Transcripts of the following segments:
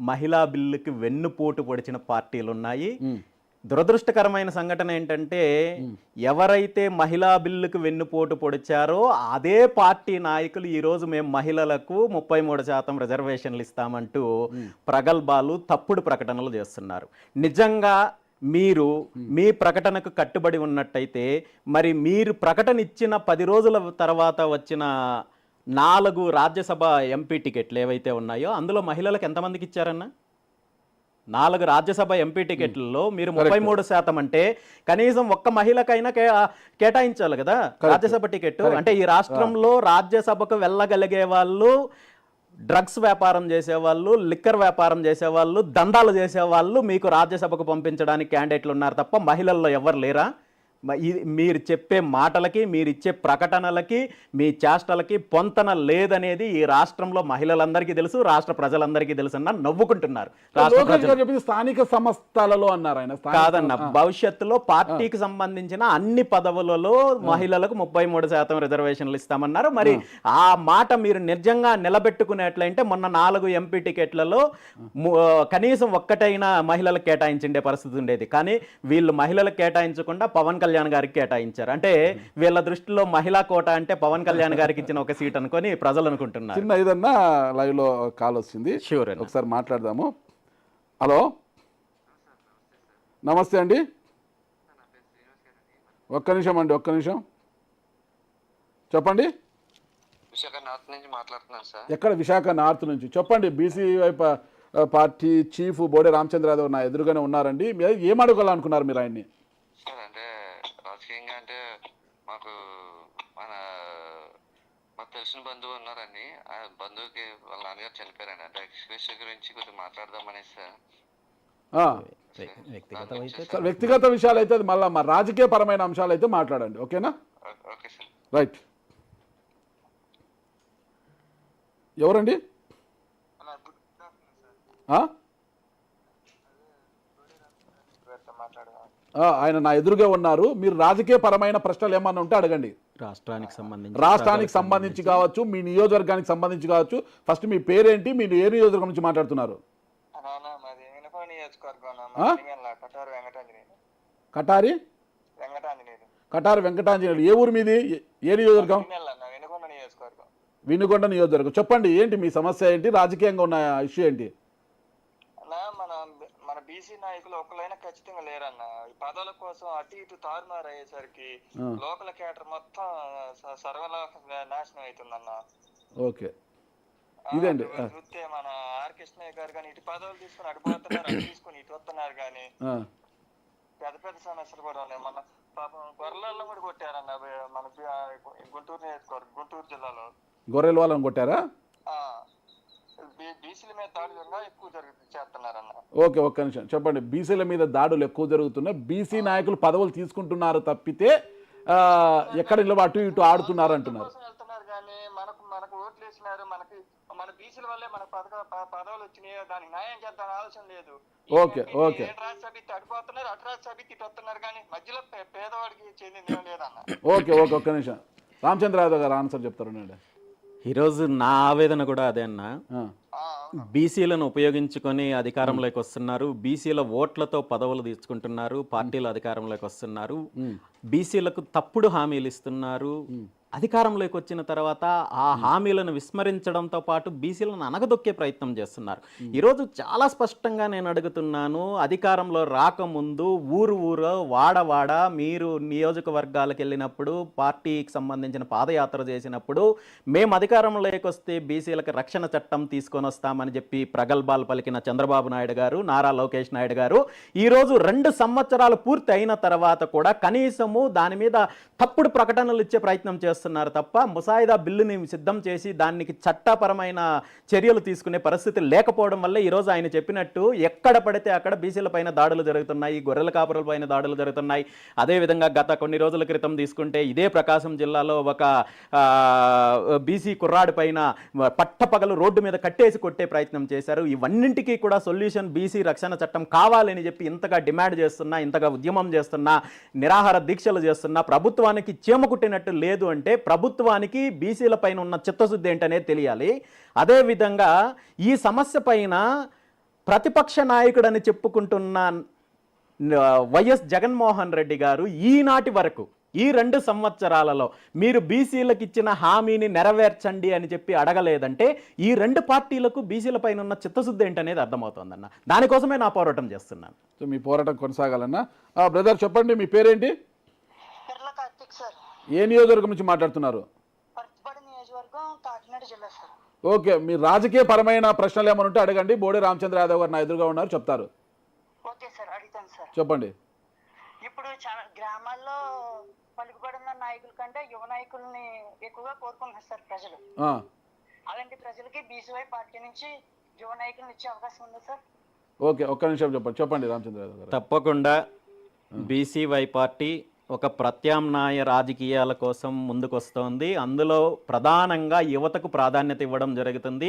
మహిళా బిల్లుకి వెన్నుపోటు పొడిచిన పార్టీలున్నాయి. దురదృష్టకరమైన సంఘటన ఏంటంటే ఎవరైతే మహిళా బిల్లుకు వెన్నుపోటు పొడిచారో అదే పార్టీ నాయకులు ఈరోజు మేము మహిళలకు 33% రిజర్వేషన్లు ఇస్తామంటూ ప్రగల్భాలు తప్పుడు ప్రకటనలు చేస్తున్నారు. నిజంగా మీరు మీ ప్రకటనకు కట్టుబడి ఉన్నట్టయితే మరి మీరు ప్రకటన ఇచ్చిన 10 రోజుల తర్వాత వచ్చిన 4 రాజ్యసభ ఎంపీ టికెట్లు ఏవైతే ఉన్నాయో అందులో మహిళలకు ఎంతమందికి ఇచ్చారన్నా? 4 రాజ్యసభ ఎంపీ టికెట్లలో మీరు 33% అంటే కనీసం ఒక్క మహిళకైనా కేటాయించాలి కదా రాజ్యసభ టికెట్. అంటే ఈ రాష్ట్రంలో రాజ్యసభకు వెళ్ళగలిగే వాళ్ళు డ్రగ్స్ వ్యాపారం చేసేవాళ్ళు, లిక్కర్ వ్యాపారం చేసేవాళ్ళు, దందాలు చేసేవాళ్ళు మీకు రాజ్యసభకు పంపించడానికి క్యాండిడేట్లు ఉన్నారు తప్ప మహిళల్లో ఎవరు లేరా? మీరు చెప్పే మాటలకి, మీరు ఇచ్చే ప్రకటనలకి, మీ చేష్టలకి పొంతన లేదనేది ఈ రాష్ట్రంలో మహిళలందరికీ తెలుసు, రాష్ట్ర ప్రజలందరికీ తెలుసు అన్న నవ్వుకుంటున్నారు. స్థానిక సంస్థలలో అన్నారు ఆయన. కాదన్న, భవిష్యత్తులో పార్టీకి సంబంధించిన అన్ని పదవులలో మహిళలకు 33% రిజర్వేషన్లు ఇస్తామన్నారు. మరి ఆ మాట మీరు నిజంగా నిలబెట్టుకునేట్లయితే మొన్న 4 ఎంపీ టికెట్లలో కనీసం ఒక్కటైనా మహిళలకు కేటాయించే పరిస్థితి ఉండేది. కానీ వీళ్ళు మహిళలకు కేటాయించకుండా పవన్ కళ్యాణ్ గారికి కేటాయించారు. అంటే వీళ్ళ దృష్టిలో మహిళా కోట అంటే పవన్ కళ్యాణ్ గారికి ఇచ్చిన ఒక సీట్ అనుకొని ప్రజలు అనుకుంటున్నారు. చిన్న ఏదన్నా లైవ్ లో కాల్ వచ్చింది, షూర్ ఒకసారి మాట్లాడదాము. హలో, నమస్తే అండి. ఒక్క నిమిషం అండి, ఒక్క నిమిషం చెప్పండి. విశాఖ నార్త్ నుంచి మాట్లాడుతున్నాను సార్. ఎక్కడ? విశాఖ నార్త్ నుంచి. చెప్పండి. BC party chief Bode Ramachandra Yadav నా ఎదురుగానే ఉన్నారండి. ఏం అడగాలనుకున్నారు మీరు ఆయన్ని? సార్ అంటే రాజకీయంగా అంటే మాకు మాకు తెలిసిన బంధువు ఉన్నారండి. ఆ బంధువుకి వాళ్ళ నాన్నగారు చనిపోయారండి. అంటే ఎక్స్ప్రెస్ గురించి కొద్దిగా మాట్లాడదామనేసి సార్. వ్యక్తిగత విషయాలు అయితే మళ్ళీ మా రాజకీయ పరమైన అంశాలు అయితే మాట్లాడండి, ఓకేనా? Okay sir. రైట్. ఎవరండి? ఆయన నా ఎదురుగా ఉన్నారు. మీరు రాజకీయ పరమైన ప్రశ్నలు ఏమన్నా ఉంటే అడగండి. రాష్ట్రానికి సంబంధించి కావచ్చు, మీ నియోజకవర్గానికి సంబంధించి కావచ్చు. ఫస్ట్ మీ పేరేంటి, మీరు ఏ నియోజకవర్గం నుంచి మాట్లాడుతున్నారు? కటారి వెంకటాంజనేయులు. ఏ ఊరు మీది? ఏ నియోజకవర్గం? వినుకొండ నియోజకవర్గం. చెప్పండి, ఏంటి మీ సమస్య ఏంటి, రాజకీయంగా ఉన్న ఇష్యూ ఏంటి? మన బీసీ నాయకులు ఒక్కలైనా ఖచ్చితంగా లేరన్న. ఈ పదవుల కోసం అటు ఇటు తారుమారు అయ్యేసరికి లోకల్ క్యాడర్ మొత్తం సర్వనాశనం అవుతుందన్న. ఓకే, ఇదండి. చూస్తే మన ఆర్ కృష్ణయ్య గారు కానీ ఇటు పదవులు తీసుకుని అడిపోతున్నారు, అటు తీసుకుని ఇటు వస్తున్నారు. కానీ పెద్ద పెద్ద సమస్యలు కూడా ఉన్నాయి. మన పాపం గొర్రెలలో కూడా కొట్టారన్న. మన గుంటూరు జిల్లాలో గొర్రెల వాళ్ళని కొట్టారా? బీసీల మీద దాడులు ఎక్కువ చేస్తున్నారన్న. ఓకే, ఒక్క నిమిషం చెప్పండి. బీసీల మీద దాడులు ఎక్కువ జరుగుతున్నాయి. బీసీ నాయకులు పదవులు తీసుకుంటున్నారు తప్పితే ఎక్కడ నిలబడి అటు ఇటు ఆడుతున్నారు అంటున్నారు. వెళ్తున్నారు కానీ మనకు ఓట్లు వేసినారు, మన బీసీల వల్లే మనకు పదవులు వచ్చినాయి. దానికి న్యాయం చేద్దాం ఆలోచన లేదు. Okay okay. రాజ్యసభకి అడిపోతున్నారు, అటు రాజ్యసభకి ఇటు వస్తున్నారు. కానీ మధ్యలో పేదవాడికి చెందింది లేదన్న. ఓకే ఓకే, ఒక్క నిమిషం. రామచంద్ర యాదవ్ గారు ఆన్సర్ చెప్తారు. ఈరోజు నా ఆవేదన కూడా అదే అన్న. బీసీలను ఉపయోగించుకొని అధికారంలోకి వస్తున్నారు, బీసీల ఓట్లతో పదవులు తీసుకుంటున్నారు, పార్టీలు అధికారంలోకి వస్తున్నారు, బీసీలకు తప్పుడు హామీలు ఇస్తున్నారు. అధికారంలోకి వచ్చిన తర్వాత ఆ హామీలను విస్మరించడంతో పాటు బీసీలను అనగదొక్కే ప్రయత్నం చేస్తున్నారు. ఈరోజు చాలా స్పష్టంగా నేను అడుగుతున్నాను, అధికారంలో రాకముందు ఊరు వాడ మీరు నియోజకవర్గాలకు వెళ్ళినప్పుడు, పార్టీకి సంబంధించిన పాదయాత్ర చేసినప్పుడు మేము అధికారంలోకి వస్తే బీసీలకు రక్షణ చట్టం తీసుకొని వస్తామని చెప్పి ప్రగల్భాలు పలికిన చంద్రబాబు నాయుడు గారు, నారా లోకేష్ నాయుడు గారు ఈరోజు 2 సంవత్సరాలు పూర్తి అయిన తర్వాత కూడా కనీసము దాని మీద తప్పుడు ప్రకటనలు ఇచ్చే ప్రయత్నం చేస్తున్నారు తప్ప ముసాయిదా బిల్లుని సిద్ధం చేసి దానికి చట్టపరమైన చర్యలు తీసుకునే పరిస్థితి లేకపోవడం వల్ల ఈరోజు ఆయన చెప్పినట్టు ఎక్కడ పడితే అక్కడ బీసీల పైన దాడులు జరుగుతున్నాయి, గొర్రెల కాపురుల పైన దాడులు జరుగుతున్నాయి. అదేవిధంగా గత కొన్ని రోజుల క్రితం తీసుకుంటే ఇదే ప్రకాశం జిల్లాలో ఒక బీసీ కుర్రాడి పైన పట్టపగలు రోడ్డు మీద కట్టేసి కొట్టే ప్రయత్నం చేశారు. ఇవన్నింటికీ కూడా సొల్యూషన్ బీసీ రక్షణ చట్టం కావాలని చెప్పి ఇంతగా డిమాండ్ చేస్తున్నా, ఇంతగా ఉద్యమం చేస్తున్నా, నిరాహార దీక్షలు చేస్తున్నా ప్రభుత్వానికి చీమ కుట్టినట్టు లేదు. అంటే ప్రభుత్వానికి బీసీల పైన ఉన్న చిత్తశుద్ధి ఏంటనేది తెలియాలి. అదేవిధంగా ఈ సమస్య పైన ప్రతిపక్ష నాయకుడని చెప్పుకుంటున్న వైఎస్ జగన్మోహన్ రెడ్డి గారు ఈనాటి వరకు ఈ 2 సంవత్సరాలలో మీరు బీసీలకు ఇచ్చిన హామీని నెరవేర్చండి అని చెప్పి అడగలేదంటే ఈ 2 పార్టీలకు బీసీల పైన ఉన్న చిత్తశుద్ధి ఏంటనేది అర్థమవుతుందన్న. దానికోసమే నా పోరాటం చేస్తున్నాను. సో మీ పోరాటం కొనసాగాలన్నా. బ్రదర్ చెప్పండి, మీ పేరేంటి? పెర్ల కార్తిక్ సార్. ఏ నియోజకవర్గం నుంచి మాట్లాడుతున్నారు? పర్తిపాడు నియోజకవర్గం, కాకినాడ జిల్లా సార్. ఓకే, మీ రాజకీయ పరమైన ప్రశ్నలు ఏమైనా ఉంటే అడగండి. బోడే రామచంద్ర యాదవ్ గారు నా ఎదురుగా ఉన్నారు, చెప్తారు. ఓకే సార్, అడుగుతాను సార్. చెప్పండి. ఇప్పుడు చాలా గ్రామాల్లో పలుకుబడిన నాయకుల కంటే యువ నాయకుల్ని ఎక్కువగా కోరుకుంటున్నారు సార్ ప్రజలు. అలాంటి ప్రజలకి బీసీవై పార్టీ నుంచి యువ నాయకులను ఇచ్చే అవకాశం ఉందా సార్? ఓకే, ఒక్క నిమిషం చెప్పండి రామచంద్ర యాదవ్ గారు. తప్పకుండా బీసీవై పార్టీ ఒక ప్రత్యామ్నాయ రాజకీయాల కోసం ముందుకొస్తోంది. అందులో ప్రధానంగా యువతకు ప్రాధాన్యత ఇవ్వడం జరుగుతుంది.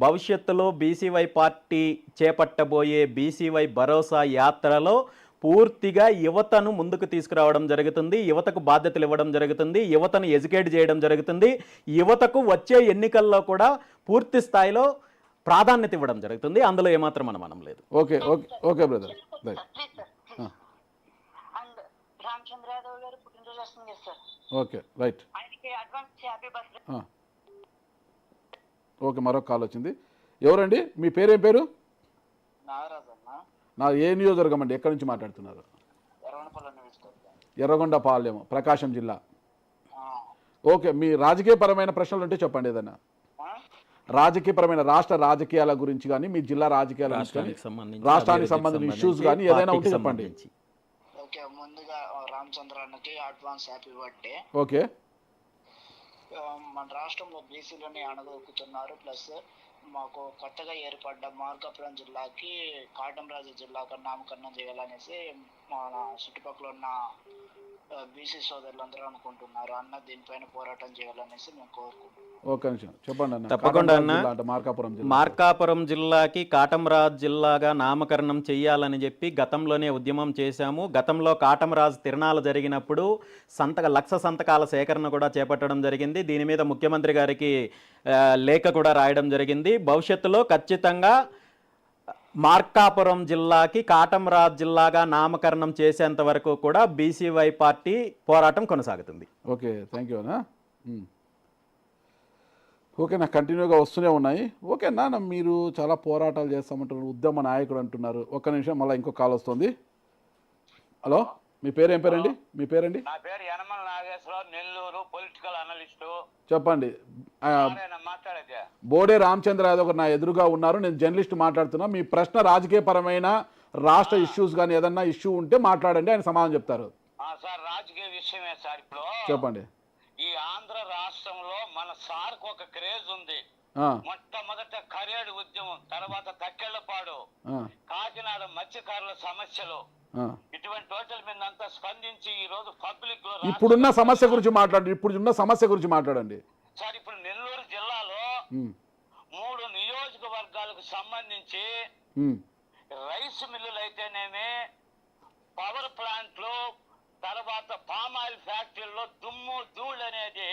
భవిష్యత్తులో బీసీవై పార్టీ చేపట్టబోయే బీసీవై భరోసా యాత్రలో పూర్తిగా యువతను ముందుకు తీసుకురావడం జరుగుతుంది. యువతకు బాధ్యతలు ఇవ్వడం జరుగుతుంది. యువతను ఎడ్యుకేట్ చేయడం జరుగుతుంది. యువతకు వచ్చే ఎన్నికల్లో కూడా పూర్తి స్థాయిలో ప్రాధాన్యత ఇవ్వడం జరుగుతుంది. అందులో ఏమాత్రం అనుమానం లేదు. Okay okay okay brother. Please sir, please. And Ramachandra Yadav గారు పుట్టినరోజు వస్తుంది కదా సార్. Okay, right. ఆయనకి అడ్వాన్స్ హ్యాపీ బర్త్డే. ఓకే, మరొక కాల్ వచ్చింది. ఎవరండి? మీ పేరేం పేరు? నాగరాజు అన్న, నా ఏ నియోజకవర్గం అండి? ఎక్కడి నుంచి మాట్లాడుతున్నారు? ఎర్రగొండపాలెం, ప్రకాశం జిల్లా. ఓకే, మీ రాజకీయపరమైన ప్రశ్నలు ఉంటే చెప్పండి ఏదైనా. రాజకీయపరమైన రాష్ట్ర రాజకీయాల గురించి కానీ మీ జిల్లా రాజకీయాల రాష్ట్రానికి సంబంధించిన ఇష్యూస్ కానీ ఏదైనా ఉంటే చెప్పండి. ఓకే, ముందుగా రామచంద్ర అన్నకి అడ్వాన్స్ హ్యాపీ బర్త్డే. ఓకే, మన రాష్ట్రంలో బీసీలని అణగదొక్కుతున్నారు. ప్లస్ మాకు కొత్తగా ఏర్పడ్డ మార్కాపురం జిల్లాకి కాటంరాజు జిల్లాగా నామకరణం చేయాలనేసి మన చుట్టుపక్కల ఉన్న బీసీ సోదరులందరూ అనుకుంటున్నారు. అన్న దీనిపైన పోరాటం చేయాలనేసి మేము కోరుకుంటున్నాం. ఓకే నిమిషం చెప్పండి అన్న. తప్పకుండా అన్న. మార్కాపురం జిల్లాకి కాటంరాజ్ జిల్లాగా నామకరణం చెయ్యాలని చెప్పి గతంలోనే ఉద్యమం చేశాము. గతంలో కాటంరాజ్ తిరణాలు జరిగినప్పుడు 1,00,000 సంతకాల సేకరణ కూడా చేపట్టడం జరిగింది. దీని మీద ముఖ్యమంత్రి గారికి లేఖ కూడా రాయడం జరిగింది. భవిష్యత్తులో ఖచ్చితంగా మార్కాపురం జిల్లాకి కాటంరాజ్ జిల్లాగా నామకరణం చేసేంత వరకు కూడా బీసీవై పార్టీ పోరాటం కొనసాగుతుంది. ఓకే, థ్యాంక్ యూ అన్న. ఓకే, నాకు కంటిన్యూగా వస్తూనే ఉన్నాయి. ఓకేనా, మీరు చాలా పోరాటాలు చేస్తామంటున్నారు, ఉద్యమ నాయకుడు అంటున్నారు. ఒక్క నిమిషం, మళ్ళీ ఇంకో కాల్ వస్తుంది. హలో, మీ పేరు ఏం పేరండి? మీ పేరండి? నా పేరు యనమల నాగేశ్వరరావు, నెల్లూరు, పొలిటికల్ అనలిస్టు. చెప్పండి. మాట్లాడేది బోడే రామచంద్ర యాదవ్ గారు నా ఎదురుగా ఉన్నారు. నేను జర్నలిస్ట్ మాట్లాడుతున్నా. మీ ప్రశ్న రాజకీయపరమైన రాష్ట్ర ఇష్యూస్ కానీ ఏదన్నా ఇష్యూ ఉంటే మాట్లాడండి, ఆయన సమాధానం చెప్తారు. సార్, రాజకీయ విషయమే సార్. ఇప్పుడు చెప్పండి. ఈ ఆంధ్ర రాష్ట్రంలో మన సార్కు ఒక క్రేజ్ ఉంది. మొట్టమొదట కరేడు ఉద్యమం, తర్వాత తక్కెళ్లపాడు, కాకినాడ మత్స్యకారుల సమస్యలు, ఇటువంటి వాటి మీద అంతా స్పందించి ఈ రోజు పబ్లిక్ లో ఇప్పుడున్న సమస్య గురించి మాట్లాడండి. ఇప్పుడున్న సమస్య గురించి మాట్లాడండి సార్. ఇప్పుడు నెల్లూరు జిల్లాలో 3 నియోజకవర్గాలకు సంబంధించి రైస్ మిల్లులు అయితేనేమి, పవర్ ప్లాంట్లు, తర్వాత పామాయిల్ ఫ్యాక్టరీలో దుమ్ము ధూళి అనేది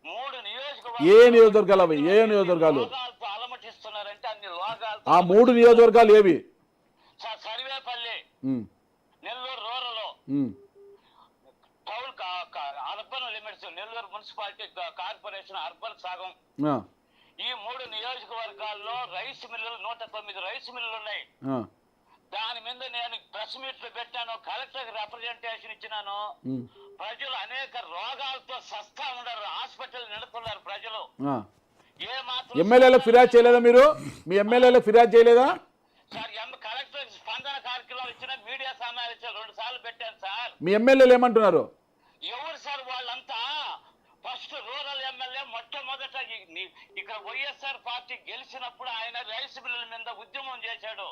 3 నియోజకవర్గాలు ఏ నియోజకవర్గాలు అలమటిస్తున్నారంటే అన్ని లోగాలు. ఆ 3 నియోజకవర్గాలు ఏవి? Sarvepalli, Nellore rural, town urban limits, Nellore municipality corporation urban సగం. ఈ 3 నియోజకవర్గాల్లో రైస్ మిల్లులు 109 రైస్ మిల్లులు ఉన్నాయి. దాని మీద నేను ప్రెస్ మీట్లు పెట్టాను, కలెక్టర్ రిప్రజెంటేషన్ ఇచ్చినాను. ప్రజలు అనేక రోగాలతో సస్తా ఉన్నారు, హాస్పిటల్ నడుపుతున్నారు ప్రజలు. ఏ మాత్రం ఎమ్మెల్యేలకు ఫిర్యాదు చేయలేదా మీరు? మీ ఎమ్మెల్యేలకు ఫిర్యాదు చేయలేదా సార్? కలెక్టర్ స్పందన కార్యక్రమాలు ఇచ్చిన, మీడియా సమావేశాలు 2 సార్లు పెట్టాను సార్. మీ ఎమ్మెల్యేలు ఏమంటున్నారు? ఎవరు సార్ వాళ్ళంతా? ఫస్ట్ రూరల్ ఎమ్మెల్యే మొట్టమొదట ఇక్కడ వైఎస్ఆర్ పార్టీ గెలిచినప్పుడు ఆయన రైస్ మిల్లుల మీద ఉద్యమం చేశాడు.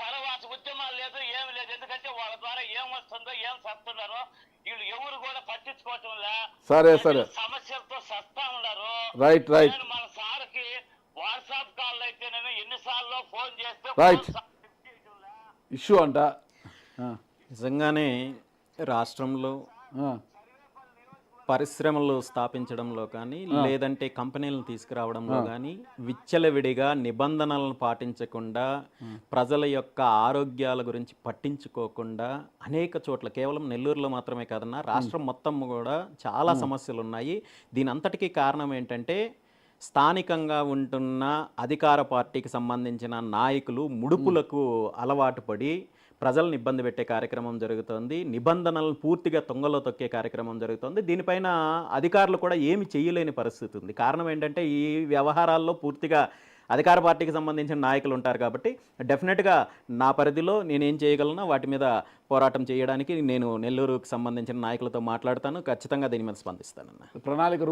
తర్వాత ఉద్యమాలు లేదు, ఏమి లేదు. ఎందుకంటే వాళ్ళ ద్వారా ఏం వస్తుందో, ఏం సస్తున్నారో వీళ్ళు ఎవరు కూడా పట్టించుకోవటం లే. సరే సరే, సమస్యలతో సస్తా ఉన్నారు. Right right. మన సార్కి వాట్సాప్ కాల్ అయితేనేమో ఎన్నిసార్లు ఫోన్ చేస్తే రైట్ ఇష్యూ అంట. నిజంగానే రాష్ట్రంలో పరిశ్రమలు స్థాపించడంలో కానీ లేదంటే కంపెనీలను తీసుకురావడంలో కానీ విచ్చలవిడిగా నిబంధనలను పాటించకుండా ప్రజల యొక్క ఆరోగ్యాల గురించి పట్టించుకోకుండా అనేక చోట్ల కేవలం నెల్లూరులో మాత్రమే కాదన్నా రాష్ట్రం మొత్తం కూడా చాలా సమస్యలు ఉన్నాయి. దీని అంతటికీ కారణం ఏంటంటే స్థానికంగా ఉంటున్న అధికార పార్టీకి సంబంధించిన నాయకులు ముడుపులకు అలవాటు పడి ప్రజలను ఇబ్బంది పెట్టే కార్యక్రమం జరుగుతోంది. నిబంధనలను పూర్తిగా తొంగలో తొక్కే కార్యక్రమం జరుగుతోంది. దీనిపైన అధికారులు కూడా ఏమి చేయలేని పరిస్థితి ఉంది. కారణం ఏంటంటే ఈ వ్యవహారాల్లో పూర్తిగా అధికార పార్టీకి సంబంధించిన నాయకులు ఉంటారు కాబట్టి డెఫినెట్గా నా పరిధిలో నేనేం చేయగలనో వాటి మీద పోరాటం చేయడానికి నేను నెల్లూరుకు సంబంధించిన నాయకులతో మాట్లాడతాను. ఖచ్చితంగా దీని మీద స్పందిస్తానన్న. ప్రణాళిక